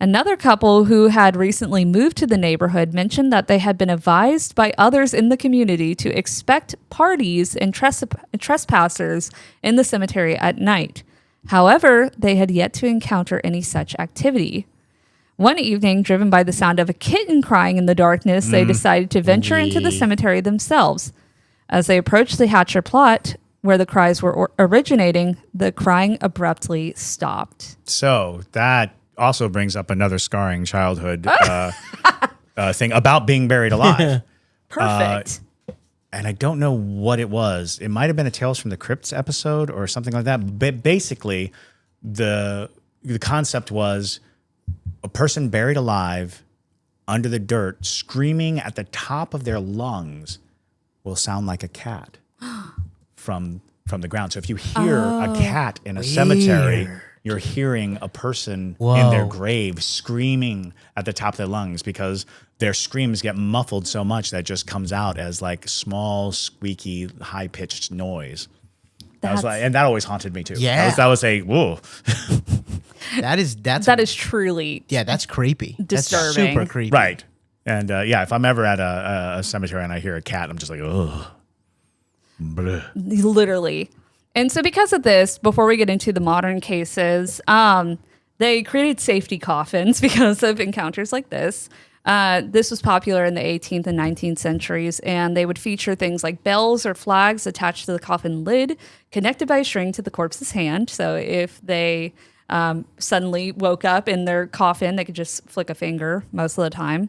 Another couple who had recently moved to the neighborhood mentioned that they had been advised by others in the community to expect parties and trespassers in the cemetery at night. However, they had yet to encounter any such activity. One evening, driven by the sound of a kitten crying in the darkness, they decided to venture into the cemetery themselves. As they approached the Hatcher plot, where the cries were originating, the crying abruptly stopped. So that also brings up another scarring childhood thing about being buried alive. Perfect. And I don't know what it was. It might have been a Tales from the Crypts episode or something like that. But basically, the concept was a person buried alive under the dirt, screaming at the top of their lungs, will sound like a cat from the ground. So if you hear a cat in a cemetery, you're hearing a person in their grave screaming at the top of their lungs because their screams get muffled so much that it just comes out as like small, squeaky, high-pitched noise. And that always haunted me too. Yeah. That was a, whoa. That is truly that's creepy. disturbing. That's super creepy. Right. And if I'm ever at a cemetery and I hear a cat, I'm just like, ugh. Bleh. Literally. And so because of this, before we get into the modern cases, they created safety coffins because of encounters like this. This was popular in the 18th and 19th centuries, and they would feature things like bells or flags attached to the coffin lid, connected by a string to the corpse's hand. So if they suddenly woke up in their coffin, they could just flick a finger most of the time.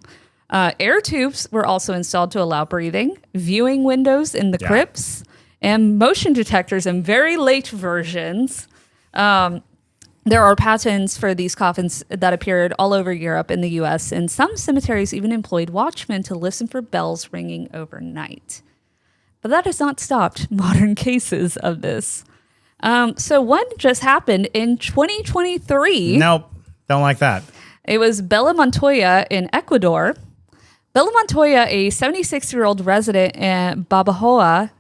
Air tubes were also installed to allow breathing, viewing windows in the crypts, and motion detectors in very late versions. There are patents for these coffins that appeared all over Europe and the U.S., and some cemeteries even employed watchmen to listen for bells ringing overnight. But that has not stopped modern cases of this. So one just happened in 2023. Nope, don't like that. It was Bella Montoya in Ecuador. Bella Montoya, a 76-year-old resident in Babahoa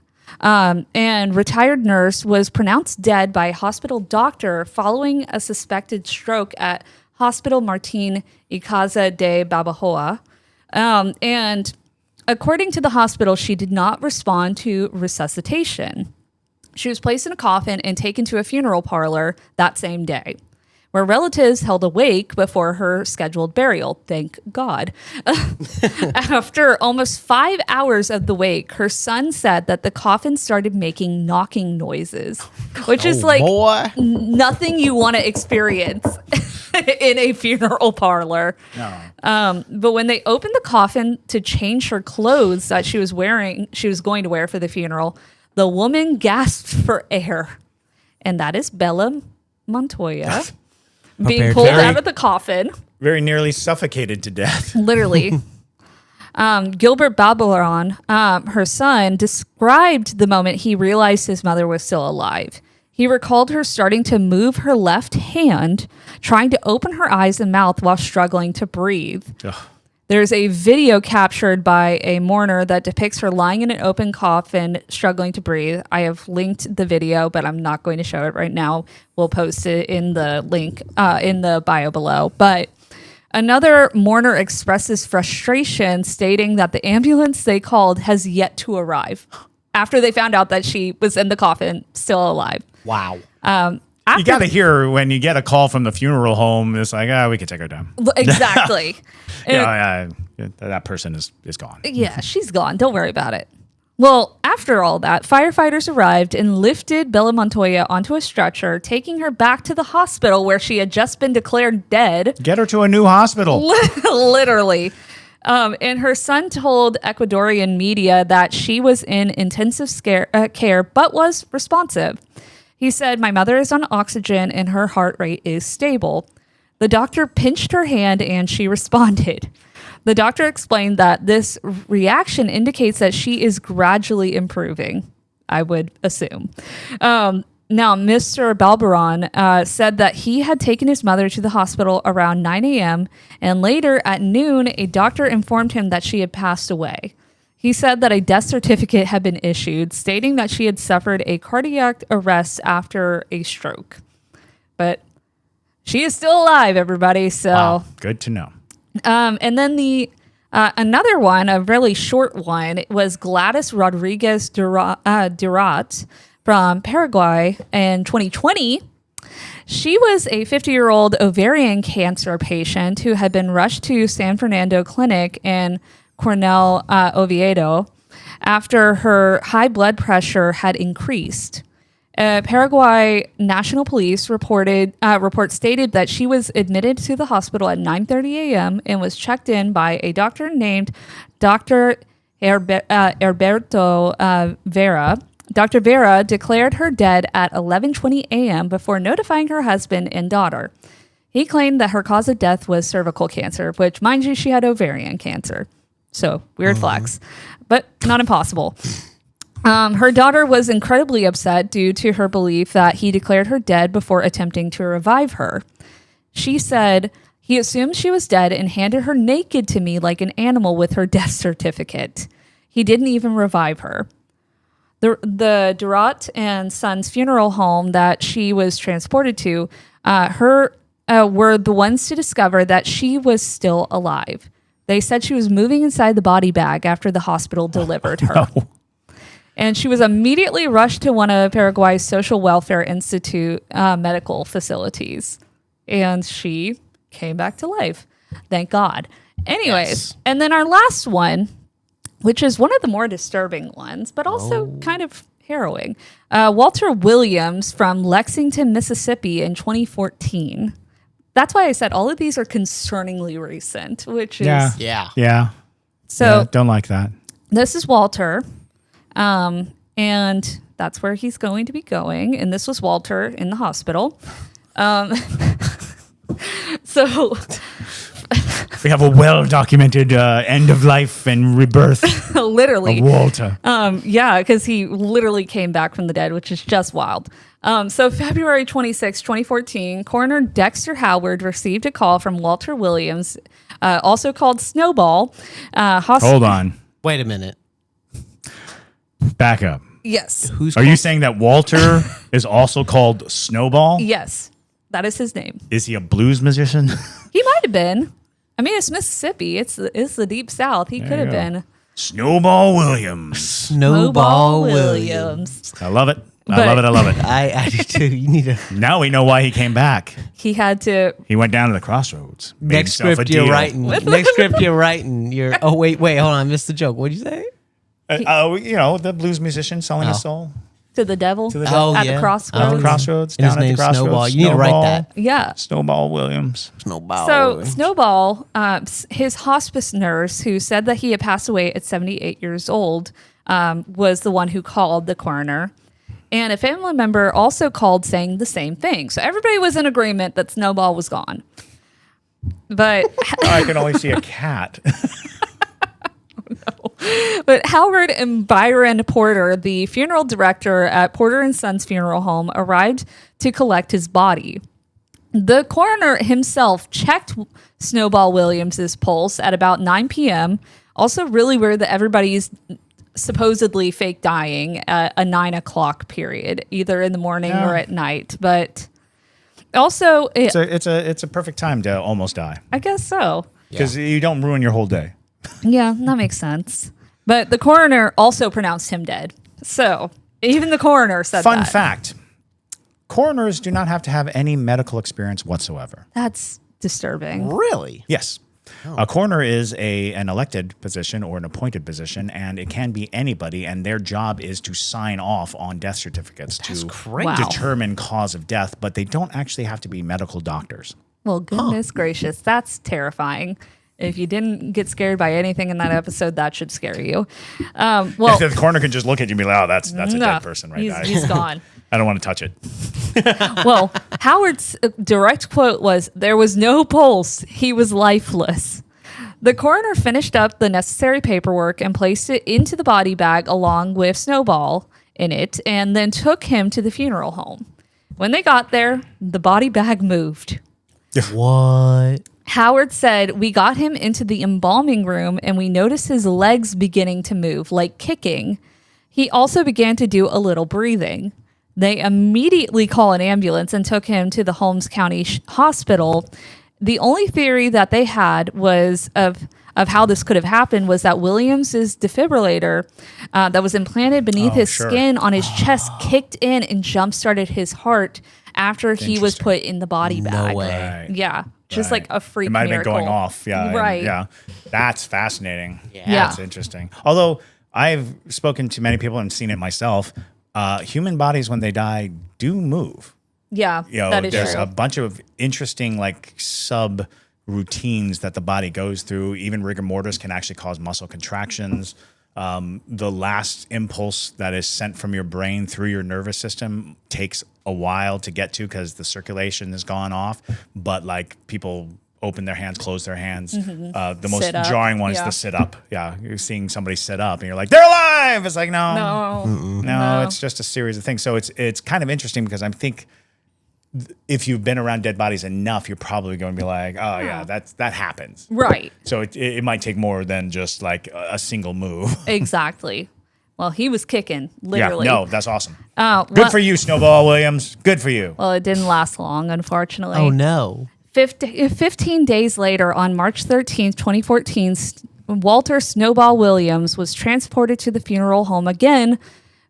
and retired nurse, was pronounced dead by a hospital doctor following a suspected stroke at Hospital Martin y Casa de Babahoa. And according to the hospital, she did not respond to resuscitation. She was placed in a coffin and taken to a funeral parlor that same day, where relatives held a wake before her scheduled burial. Thank God. After almost 5 hours of the wake, her son said that the coffin started making knocking noises, which is like nothing you want to experience in a funeral parlor. No. But when they opened the coffin to change her clothes that she was going to wear for the funeral, the woman gasped for air. And that is Bella Montoya being pulled out of the coffin. Very nearly suffocated to death. Literally. Gilbert Balberon, her son, described the moment he realized his mother was still alive. He recalled her starting to move her left hand, trying to open her eyes and mouth while struggling to breathe. Ugh. There's a video captured by a mourner that depicts her lying in an open coffin, struggling to breathe. I have linked the video, but I'm not going to show it right now. We'll post it in the link in the bio below. But another mourner expresses frustration, stating that the ambulance they called has yet to arrive after they found out that she was in the coffin, still alive. Wow. You got to hear when you get a call from the funeral home, it's like, we can take her down. Exactly. That person is gone. Yeah, she's gone. Don't worry about it. Well, after all that, firefighters arrived and lifted Bella Montoya onto a stretcher, taking her back to the hospital where she had just been declared dead. Get her to a new hospital. Literally. And her son told Ecuadorian media that she was in intensive care, but was responsive. He said, "My mother is on oxygen and her heart rate is stable." The doctor pinched her hand and she responded. The doctor explained that this reaction indicates that she is gradually improving, I would assume. Now, Mr. Balberon said that he had taken his mother to the hospital around 9 a.m. and later at noon, a doctor informed him that she had passed away. He said that a death certificate had been issued, stating that she had suffered a cardiac arrest after a stroke. But she is still alive, everybody. So wow, good to know. And then the another one, a really short one, was Gladys Rodriguez Durat from Paraguay in 2020. She was a 50-year-old ovarian cancer patient who had been rushed to San Fernando Clinic in Coronel Oviedo after her high blood pressure had increased. Paraguay National Police report stated that she was admitted to the hospital at 9:30 a.m. and was checked in by a doctor named Dr. Herberto Vera. Dr. Vera declared her dead at 11:20 a.m. before notifying her husband and daughter. He claimed that her cause of death was cervical cancer, which, mind you, she had ovarian cancer. So, weird flex, but not impossible. Her daughter was incredibly upset due to her belief that he declared her dead before attempting to revive her. She said, "He assumed she was dead and handed her naked to me like an animal with her death certificate. He didn't even revive her." The Durat and Sons funeral home that she was transported to, were the ones to discover that she was still alive. They said she was moving inside the body bag after the hospital delivered her. No. And she was immediately rushed to one of Paraguay's Social Welfare Institute medical facilities. And she came back to life. Thank God. Anyways, yes. And then our last one, which is one of the more disturbing ones, but also kind of harrowing. Walter Williams from Lexington, Mississippi in 2014. That's why I said all of these are concerningly recent, which is... Yeah. So don't like that. This is Walter. And that's where he's going to be going. And this was Walter in the hospital. So We have a well-documented end of life and rebirth Literally. of Walter. Yeah, because he literally came back from the dead, which is just wild. So February 26, 2014, coroner Dexter Howard received a call from Walter Williams, also called Snowball. Hold on. Wait a minute. Back up. Yes. Are you saying that Walter is also called Snowball? Yes. That is his name. Is he a blues musician? He might have been. I mean, it's Mississippi. It's the deep South. He could have been. Snowball Williams. Snowball Williams. I love it. I love it. I do too. You need to. Now we know why he came back. He had to. He went down to the crossroads. Next script you're writing. Next script you're writing. Oh, wait, hold on. I missed the joke. What'd you say? The blues musician selling his soul. To the devil. To the devil. At the crossroads. At the crossroads. And his Down at the name's crossroads. Snowball. You need to write that. Yeah. Snowball Williams. Snowball. So Snowball, his hospice nurse, who said that he had passed away at 78 years old, was the one who called the coroner. And a family member also called saying the same thing. So everybody was in agreement that Snowball was gone. But I can only see a cat. But Howard and Byron Porter, the funeral director at Porter and Sons Funeral Home, arrived to collect his body. The coroner himself checked Snowball Williams's pulse at about 9 p.m. Also really weird that everybody's supposedly fake dying at a 9 o'clock period, either in the morning or at night. But also... It's a perfect time to almost die. I guess so. Because you don't ruin your whole day. Yeah, that makes sense. But the coroner also pronounced him dead. So even the coroner said Fun that. fact. Coroners do not have to have any medical experience whatsoever. That's disturbing. Really? Yes. A coroner is an elected position or an appointed position, and it can be anybody, and their job is to sign off on death certificates to Wow. determine cause of death, but they don't actually have to be medical doctors. Well, goodness gracious, that's terrifying. If you didn't get scared by anything in that episode, that should scare you. Well, the coroner can just look at you and be like, "Oh, that's a dead person right there. He's gone." I don't want to touch it. Well, Howard's direct quote was, "There was no pulse. He was lifeless." The coroner finished up the necessary paperwork and placed it into the body bag along with Snowball in it, and then took him to the funeral home. When they got there, the body bag moved. What? Howard said, "We got him into the embalming room and we noticed his legs beginning to move, like kicking. He also began to do a little breathing. They immediately call an ambulance and took him to the Holmes County Hospital. The only theory that they had was of how this could have happened was that Williams's defibrillator that was implanted beneath his skin on his chest kicked in and jump-started his heart after he was put in the body bag." No way. Right. Yeah. Just like a freak It might have been miracle. going off. Yeah. Right. Yeah. That's fascinating. Yeah. That's interesting. Although I've spoken to many people and seen it myself, human bodies, when they die, do move. Yeah, that is there's true. a bunch of interesting sub routines that the body goes through. Even rigor mortis can actually cause muscle contractions. The last impulse that is sent from your brain through your nervous system takes a while to get to because the circulation has gone off. But people open their hands, close their hands. The most jarring one is the sit up. Yeah, you're seeing somebody sit up and you're like, they're alive. It's like, no, it's just a series of things. So it's kind of interesting because I think if you've been around dead bodies enough, you're probably going to be like, oh yeah, that happens. Right. So it might take more than just a single move. Exactly. Well, he was kicking, literally. Yeah, no, that's awesome. Good for you, Snowball Williams. Good for you. Well, it didn't last long, unfortunately. Oh, no. 15 days later, on March 13th, 2014, Walter Snowball Williams was transported to the funeral home again,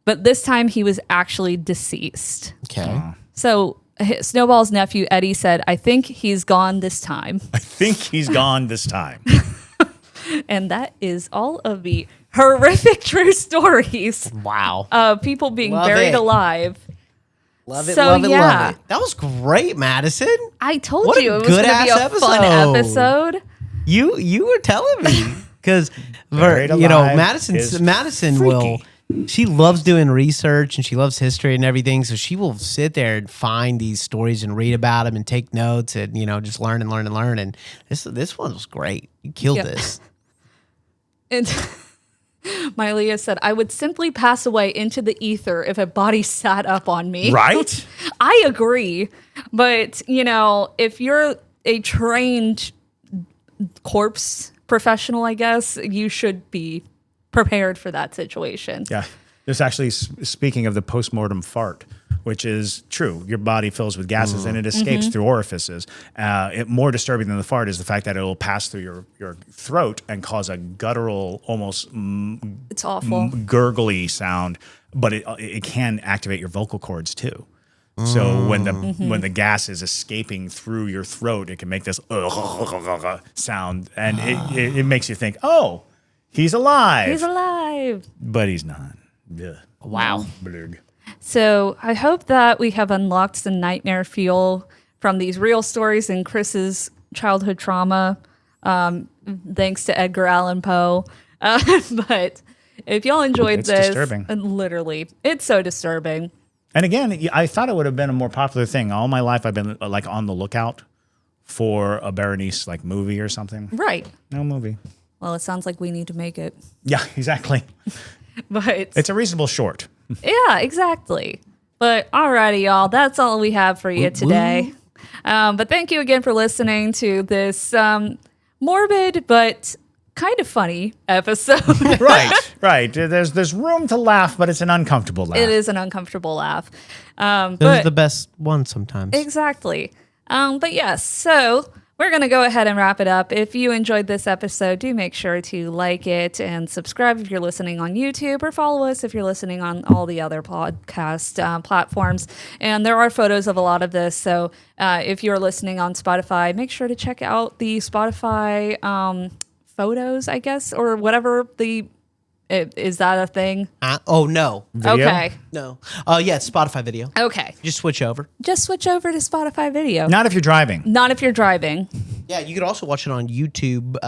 but this time he was actually deceased. Okay. So Snowball's nephew, Eddie, said, "I think he's gone this time." I think he's gone this time. And that is all of the horrific true stories Wow. of people being Love buried it. alive. Love it, So, love it, yeah. love it. That was great, Madison. I told What a you it was going to be good-ass a fun episode. episode. You were telling me because Buried alive Madison is will freaky. She loves doing research and she loves history and everything. So she will sit there and find these stories and read about them and take notes and, just learn and learn and learn. And this one was great. You killed this. And Mylea said, I would simply pass away into the ether if a body sat up on me. Right? I agree. But, if you're a trained corpse professional, I guess, you should be prepared for that situation. Yeah. There's actually, speaking of the postmortem fart, which is true. Your body fills with gases and it escapes through orifices. More disturbing than the fart is the fact that it will pass through your throat and cause a guttural, almost it's awful, gurgly sound, but it can activate your vocal cords too. So when the gas is escaping through your throat, it can make this sound, and it makes you think, oh, he's alive. He's alive. But he's not. Ugh. Wow. Blurg. So I hope that we have unlocked some nightmare fuel from these real stories and Chris's childhood trauma, thanks to Edgar Allan Poe. But if y'all enjoyed this, disturbing. Literally, it's so disturbing. And again, I thought it would have been a more popular thing. All my life, I've been like on the lookout for a Berenice like movie or something. Right. No movie. Well, it sounds like we need to make it. Yeah, exactly. But it's a reasonable short. Yeah, exactly. But alrighty, y'all. That's all we have for you today. But thank you again for listening to this morbid but kind of funny episode. Right. There's room to laugh, but it's an uncomfortable laugh. It is an uncomfortable laugh. Those are the best ones sometimes. Exactly. But yes, so we're going to go ahead and wrap it up. If you enjoyed this episode, do make sure to like it and subscribe if you're listening on YouTube, or follow us if you're listening on all the other podcast platforms. And there are photos of a lot of this. So if you're listening on Spotify, make sure to check out the Spotify photos, I guess, or whatever is that a thing? No. Video? Okay. No. Yeah, it's Spotify video. Okay. Just switch over. Just switch over to Spotify video. Not if you're driving. Not if you're driving. Yeah, you could also watch it on YouTube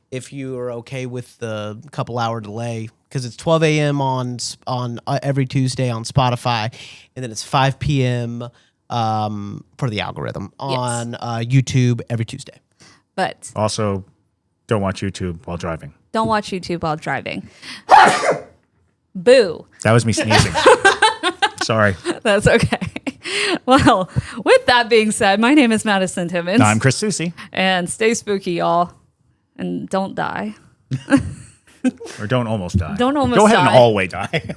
if you are okay with the couple hour delay, because it's 12 a.m. on every Tuesday on Spotify, and then it's 5 p.m. For the algorithm on YouTube every Tuesday. But Also, don't watch YouTube while driving. don't watch YouTube while driving. Boo. That was me sneezing. Sorry. That's okay. Well, with that being said, my name is Madison Timmons. No, I'm Chris Soucy. And stay spooky, y'all. And don't die. Or don't almost die. Don't almost Go ahead die. and always die.